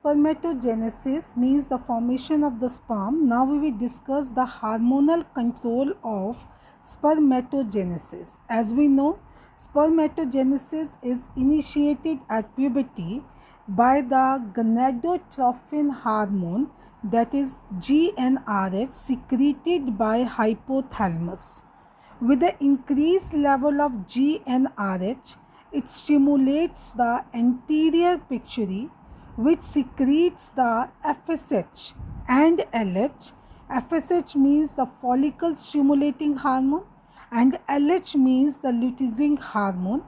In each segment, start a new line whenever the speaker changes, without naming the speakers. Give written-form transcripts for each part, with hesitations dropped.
Spermatogenesis means the formation of the sperm. Now we will discuss the hormonal control of spermatogenesis. As we know, spermatogenesis is initiated at puberty by the gonadotropin hormone, that is GnRH, secreted by hypothalamus. With the increased level of GnRH, it stimulates the anterior pituitary, which secretes the FSH and LH. FSH means the follicle stimulating hormone and LH means the luteinizing hormone.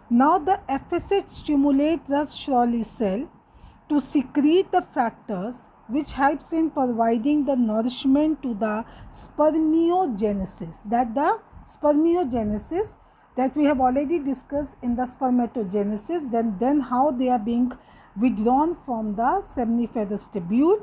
Now the FSH stimulates the Schwann cell to secrete the factors which helps in providing the nourishment to the spermiogenesis. Spermiogenesis that we have already discussed in the spermatogenesis, then how they are being withdrawn from the seminiferous tubule.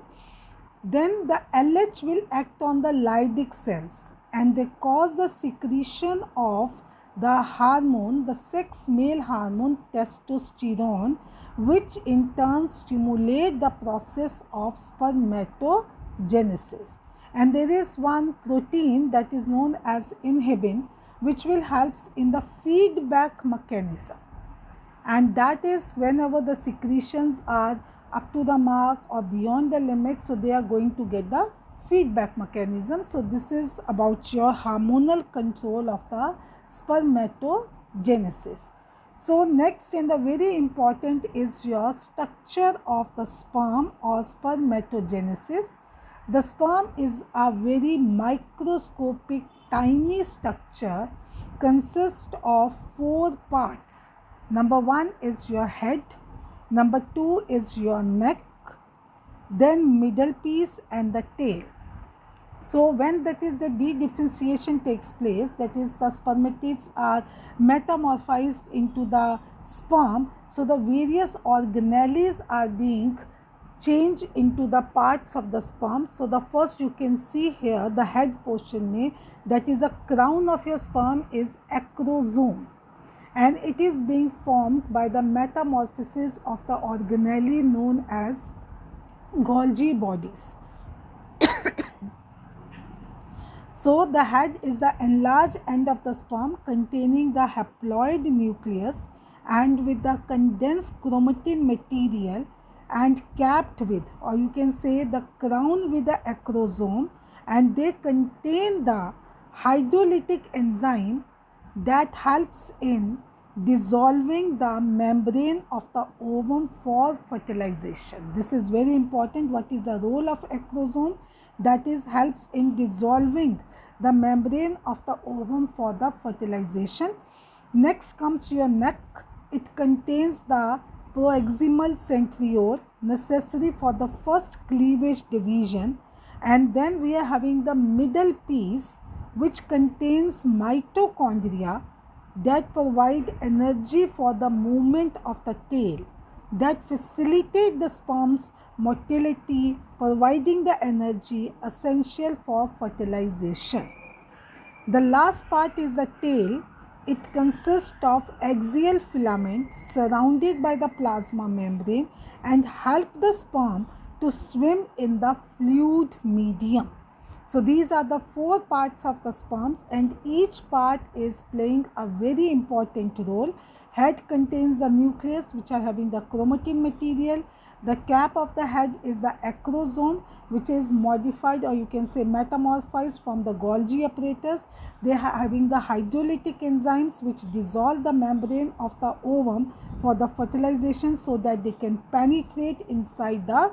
Then the LH will act on the Leydig cells and they cause the secretion of the hormone, the sex male hormone testosterone, which in turn stimulate the process of spermatogenesis. And there is one protein that is known as inhibin, which will help in the feedback mechanism. And that is whenever the secretions are up to the mark or beyond the limit, so they are going to get the feedback mechanism. So this is about your hormonal control of the spermatogenesis. So next and the very important is your structure of the sperm or spermatogenesis. The sperm is a very microscopic tiny structure, consists of 4 parts. Number 1 is your head, number 2 is your neck, then middle piece and the tail. So when that is the dedifferentiation takes place, that is the spermatids are metamorphized into the sperm, so the various organelles are being changed into the parts of the sperm. So the first you can see here the head portion में, that is a crown of your sperm is acrosome, and it is being formed by the metamorphosis of the organelle known as Golgi bodies. So the head is the enlarged end of the sperm containing the haploid nucleus and with the condensed chromatin material and capped with, or you can say the crown with the acrosome, and they contain the hydrolytic enzyme that helps in dissolving the membrane of the ovum for fertilization. This is very important. What is the role of acrosome? That is helps in dissolving the membrane of the ovum for the fertilization. Next comes your neck. It contains the proximal centriole necessary for the first cleavage division, and then we are having the middle piece which contains mitochondria that provide energy for the movement of the tail, that facilitate the sperm's motility, providing the energy essential for fertilization. The last part is the tail. It consists of axial filament surrounded by the plasma membrane and help the sperm to swim in the fluid medium. So these are the 4 parts of the sperms, and each part is playing a very important role. Head contains the nucleus which are having the chromatin material. The cap of the head is the acrosome, which is modified, or you can say metamorphized from the Golgi apparatus. They are having the hydrolytic enzymes which dissolve the membrane of the ovum for the fertilization so that they can penetrate inside the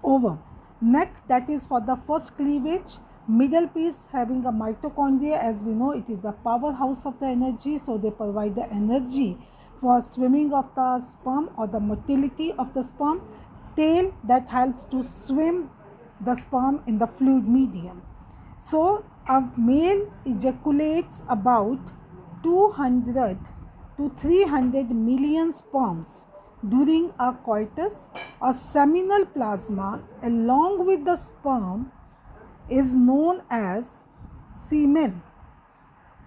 ovum. Neck, that is for the first cleavage. Middle piece having a mitochondria, as we know it is a powerhouse of the energy, so they provide the energy for swimming of the sperm or the motility of the sperm. Tail, that helps to swim the sperm in the fluid medium. So a male ejaculates about 200 to 300 million sperms during a coitus. A seminal plasma along with the sperm is known as semen.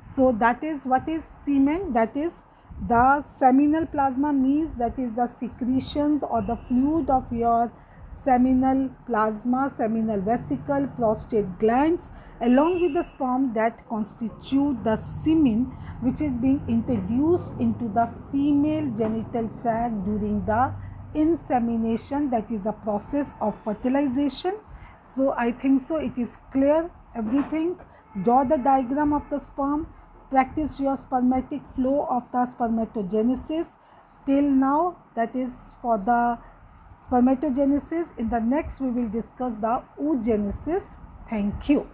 So that is what is semen, that is The seminal plasma means that is the secretions or the fluid of your seminal plasma, seminal vesicle, prostate glands, along with the sperm that constitute the semen which is being introduced into the female genital tract during the insemination, that is a process of fertilization. So I think so it is clear everything. Draw the diagram of the sperm, practice your spermatic flow of the spermatogenesis till now, that is for the spermatogenesis. In the next we will discuss the oogenesis. Thank you.